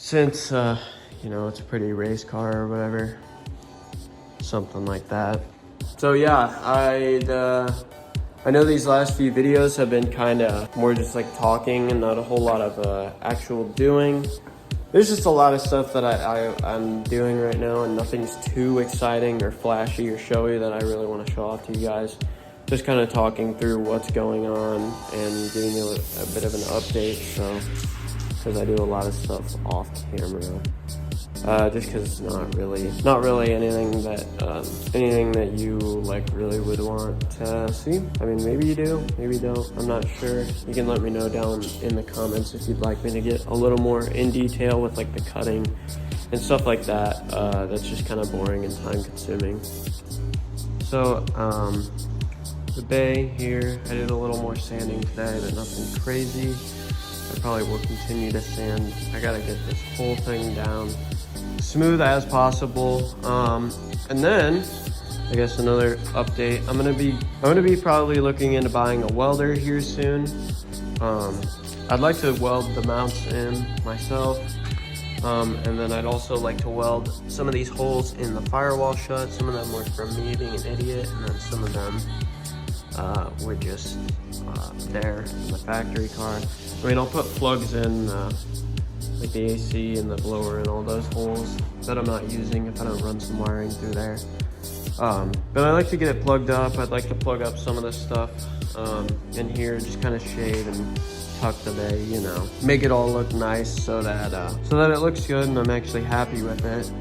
since, you know, it's a pretty race car or whatever, something like that. So yeah, I know these last few videos have been kind of more just like talking and not a whole lot of actual doing. There's just a lot of stuff that I'm doing right now, and nothing's too exciting or flashy or showy that I really want to show off to you guys. Just kind of talking through what's going on and giving you a bit of an update. So, because I do a lot of stuff off camera, just because it's not really anything that you like really would want to see. I mean, maybe you do, maybe you don't. I'm not sure. You can let me know down in the comments if you'd like me to get a little more in detail with like the cutting and stuff like that. That's just kind of boring and time consuming. So, the bay here, I did a little more sanding today, but nothing crazy. I probably will continue to sand. I gotta get this whole thing down smooth as possible. And then I guess another update, I'm gonna be probably looking into buying a welder here soon. I'd like to weld the mounts in myself, and then I'd also like to weld some of these holes in the firewall shut. Some of them were from me being an idiot, and then some of them were just there in the factory car. I mean, I'll put plugs in like the AC and the blower and all those holes that I'm not using if I don't run some wiring through there. But I like to get it plugged up. I'd like to plug up some of this stuff in here, just kind of shade and tuck the bay, you know, make it all look nice so that it looks good and I'm actually happy with it.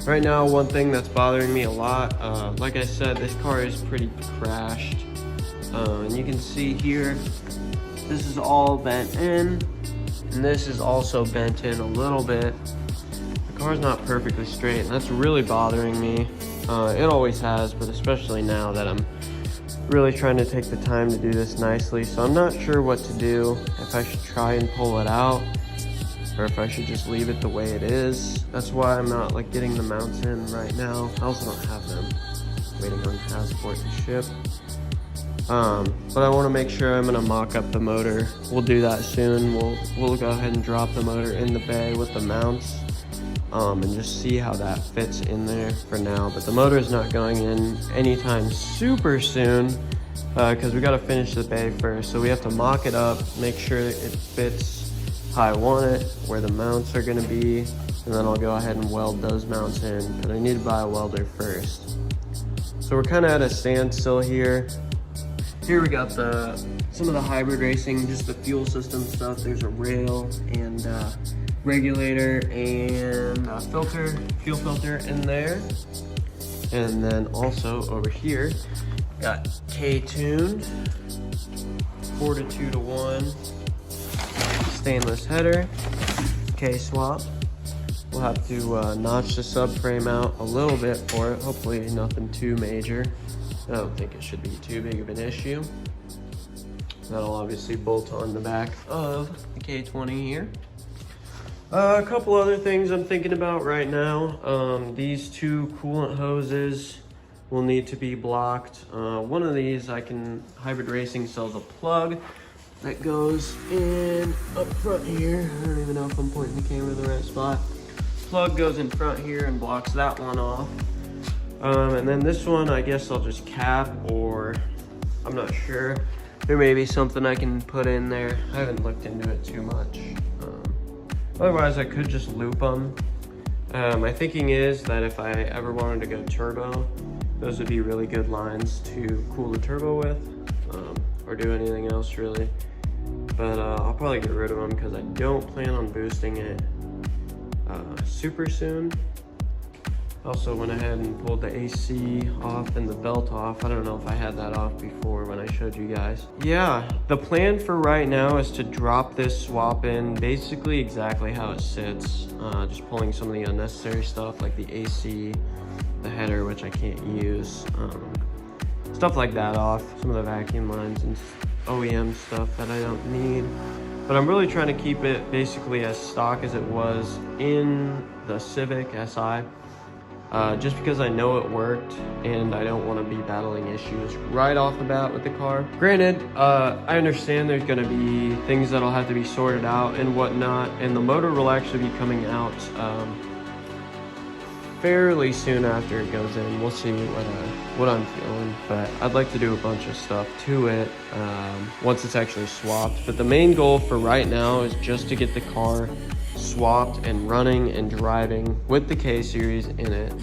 Right now, one thing that's bothering me a lot, like I said, this car is pretty crashed. And you can see here, this is all bent in, and this is also bent in a little bit. The car's not perfectly straight, and that's really bothering me. It always has, but especially now that I'm really trying to take the time to do this nicely. So I'm not sure what to do, if I should try and pull it out, or if I should just leave it the way it is. That's why I'm not like getting the mounts in right now. I also don't have them, waiting on transport to ship. But I want to make sure I'm going to mock up the motor. We'll do that soon. We'll go ahead and drop the motor in the bay with the mounts, and just see how that fits in there for now. But the motor is not going in anytime super soon, because we got to finish the bay first. So we have to mock it up, make sure it fits how I want it, where the mounts are going to be, and then I'll go ahead and weld those mounts in. But I need to buy a welder first. So we're kind of at a standstill here. Here we got some of the hybrid racing, just the fuel system stuff. There's a rail and regulator and a fuel filter in there. And then also over here, got K-tuned, 4:2:1 stainless header, K-swap. We'll have to notch the subframe out a little bit for it. Hopefully nothing too major. I don't think it should be too big of an issue. That'll obviously bolt on the back of the K20 here. A couple other things I'm thinking about right now. These two coolant hoses will need to be blocked. One of these Hybrid Racing sells a plug that goes in up front here. I don't even know if I'm pointing the camera in the right spot. Plug goes in front here and blocks that one off. And then this one, I guess I'll just cap, or I'm not sure. There may be something I can put in there. I haven't looked into it too much. Otherwise, I could just loop them. My thinking is that if I ever wanted to go turbo, those would be really good lines to cool the turbo with, or do anything else really. But I'll probably get rid of them because I don't plan on boosting it super soon. Also went ahead and pulled the AC off and the belt off. I don't know if I had that off before when I showed you guys. Yeah, the plan for right now is to drop this swap in basically exactly how it sits. Just pulling some of the unnecessary stuff like the AC, the header, which I can't use. Stuff like that off. Some of the vacuum lines and OEM stuff that I don't need. But I'm really trying to keep it basically as stock as it was in the Civic SI. just because I know it worked and I don't want to be battling issues right off the bat with the car. Granted, I understand there's going to be things that'll have to be sorted out and whatnot, and the motor will actually be coming out fairly soon after it goes in. We'll see what I'm feeling, but I'd like to do a bunch of stuff to it once it's actually swapped. But the main goal for right now is just to get the car swapped and running and driving with the K-Series in it,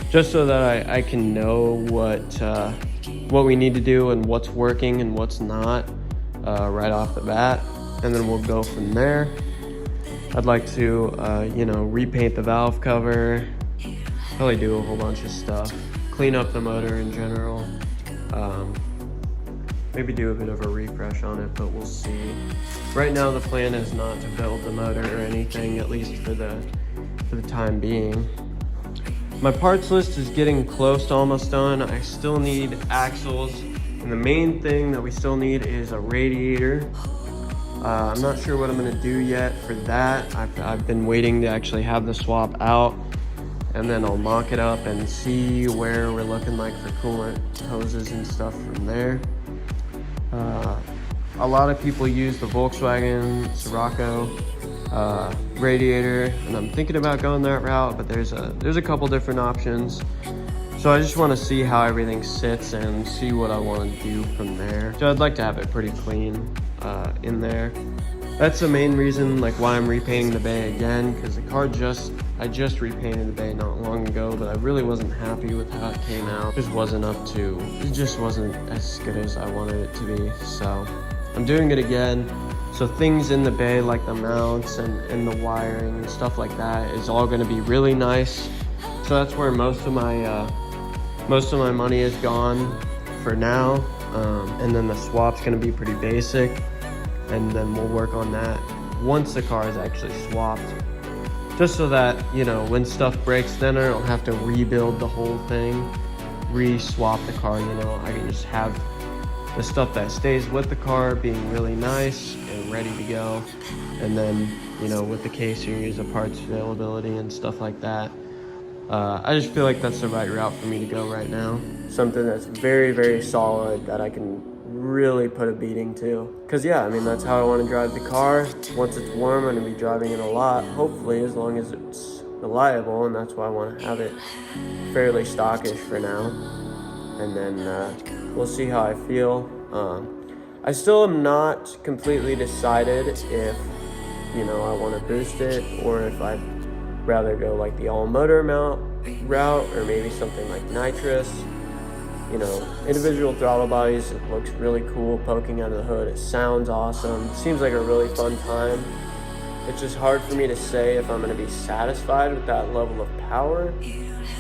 just so that I can know what we need to do and what's working and what's not right off the bat, and then we'll go from there. I'd like to you know, repaint the valve cover, probably do a whole bunch of stuff, clean up the motor in general, maybe do a bit of a refresh on it, but we'll see. Right now the plan is not to build the motor or anything, at least for the time being. My parts list is getting close to almost done. I still need axles, and the main thing that we still need is a radiator. I'm not sure what I'm gonna do yet for that. I've been waiting to actually have the swap out, and then I'll mock it up and see where we're looking like for coolant hoses and stuff from there. A lot of people use the Volkswagen Scirocco radiator, and I'm thinking about going that route, but there's a couple different options. So I just want to see how everything sits and see what I want to do from there. So I'd like to have it pretty clean in there. That's the main reason like why I'm repainting the bay again, because the car I just repainted the bay not long ago, but I really wasn't happy with how it came out. It just wasn't as good as I wanted it to be. So I'm doing it again. So things in the bay like the mounts and the wiring and stuff like that is all going to be really nice. So that's where most of my money is gone for now. And then the swap's going to be pretty basic, and then we'll work on that once the car is actually swapped, just so that, you know, when stuff breaks, then I don't have to rebuild the whole thing, re-swap the car. You know, I can just have the stuff that stays with the car being really nice and ready to go, and then, you know, with the K-Series, the parts availability and stuff like that. I just feel like that's the right route for me to go right now. Something that's very, very solid that I can really put a beating to. Because yeah, I mean, that's how I want to drive the car. Once it's warm, I'm going to be driving it a lot, hopefully, as long as it's reliable, and that's why I want to have it fairly stockish for now. And then we'll see how I feel. I still am not completely decided if, you know, I want to boost it, or if I'd rather go like the all motor mount route, or maybe something like nitrous. You know, individual throttle bodies, it looks really cool poking out of the hood. It sounds awesome. It seems like a really fun time. It's just hard for me to say if I'm going to be satisfied with that level of power,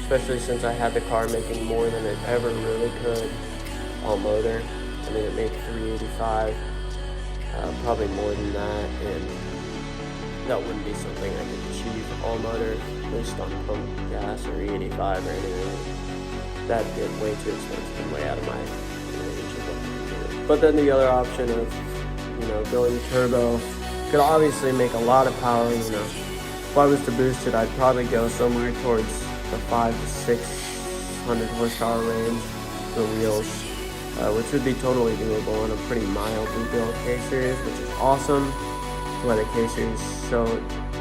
especially since I had the car making more than it ever really could all motor. I mean, it made 385, probably more than that, and that wouldn't be something I could achieve all motor, at least on pump gas or E85 or anything. That'd get way too expensive and way out of my range. But then the other option of, you know, going turbo could obviously make a lot of power. You know, if I was to boost it, I'd probably go somewhere towards the 500 to 600 horsepower range for wheels, which would be totally doable on a pretty mildly built K-Series, which is awesome. Why the K-Series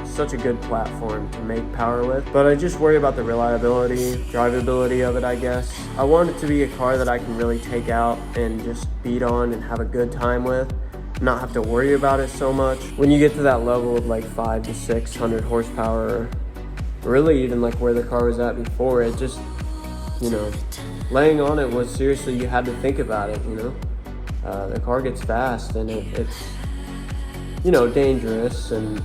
such a good platform to make power with. But I just worry about the reliability, drivability of it, I guess. I want it to be a car that I can really take out and just beat on and have a good time with, not have to worry about it so much. When you get to that level of like 500 to 600 horsepower, really even like where the car was at before, it just, you know, laying on it was seriously, you had to think about it, you know. The car gets fast, and it's, you know, dangerous, and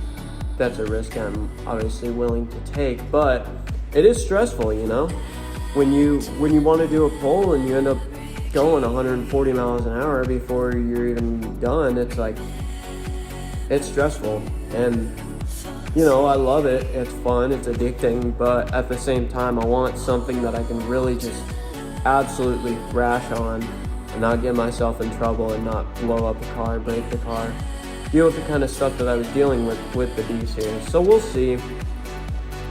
that's a risk I'm obviously willing to take, but it is stressful, you know. When you want to do a pull and you end up going 140 miles an hour before you're even done, it's like, it's stressful. And, you know, I love it, it's fun, it's addicting, but at the same time, I want something that I can really just absolutely thrash on and not get myself in trouble and not blow up the car, break the car, deal with the kind of stuff that I was dealing with the D-Series. So we'll see.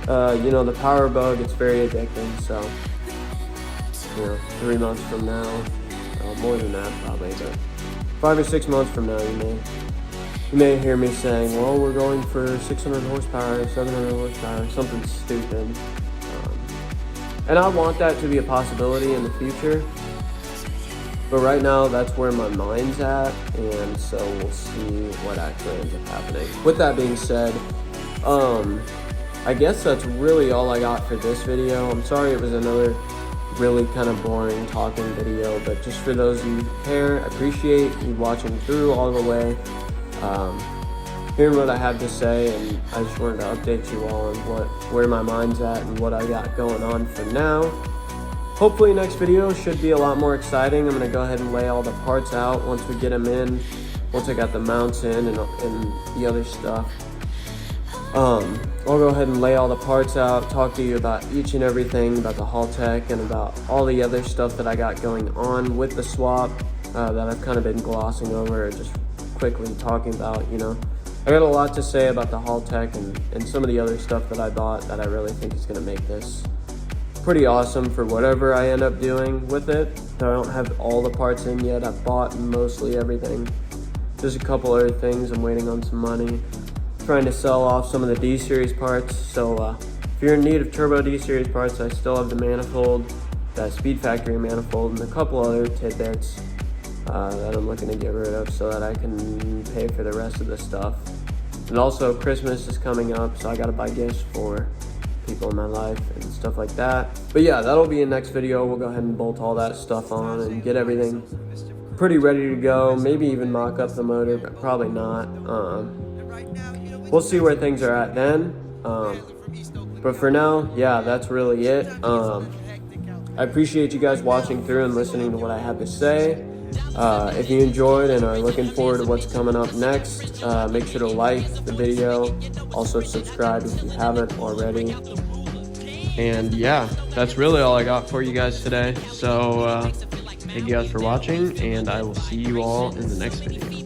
You know, the power bug, it's very addicting. So, you know, 3 months from now, more than that probably, but 5 or 6 months from now, you may hear me saying, well, we're going for 600 horsepower, 700 horsepower, something stupid. And I want that to be a possibility in the future. But right now, that's where my mind's at, and so we'll see what actually ends up happening. With that being said, I guess that's really all I got for this video. I'm sorry it was another really kind of boring talking video, but just for those of you who care, I appreciate you watching through all the way, hearing what I have to say, and I just wanted to update you all on where my mind's at and what I got going on for now. Hopefully next video should be a lot more exciting. I'm going to go ahead and lay all the parts out once we get them in, once I got the mounts in and the other stuff. I'll go ahead and lay all the parts out, talk to you about each and everything, about the Haltech and about all the other stuff that I got going on with the swap that I've kind of been glossing over, just quickly talking about, you know. I got a lot to say about the Haltech and some of the other stuff that I bought that I really think is going to make this pretty awesome for whatever I end up doing with it. I don't have all the parts in yet. I've bought mostly everything. There's a couple other things. I'm waiting on some money. Trying to sell off some of the D-Series parts. So if you're in need of turbo D-Series parts, I still have the manifold, that Speed Factory manifold, and a couple other tidbits that I'm looking to get rid of so that I can pay for the rest of the stuff. And also Christmas is coming up, so I gotta buy gifts for people in my life and stuff like that. But yeah, that'll be in next video. We'll go ahead and bolt all that stuff on and get everything pretty ready to go. Maybe even mock up the motor, but probably not. We'll see where things are at then. But for now, yeah, that's really it. I appreciate you guys watching through and listening to what I have to say. If you enjoyed and are looking forward to what's coming up next, make sure to like the video. Also subscribe if you haven't already. And yeah, that's really all I got for you guys today. So thank you guys for watching, and I will see you all in the next video.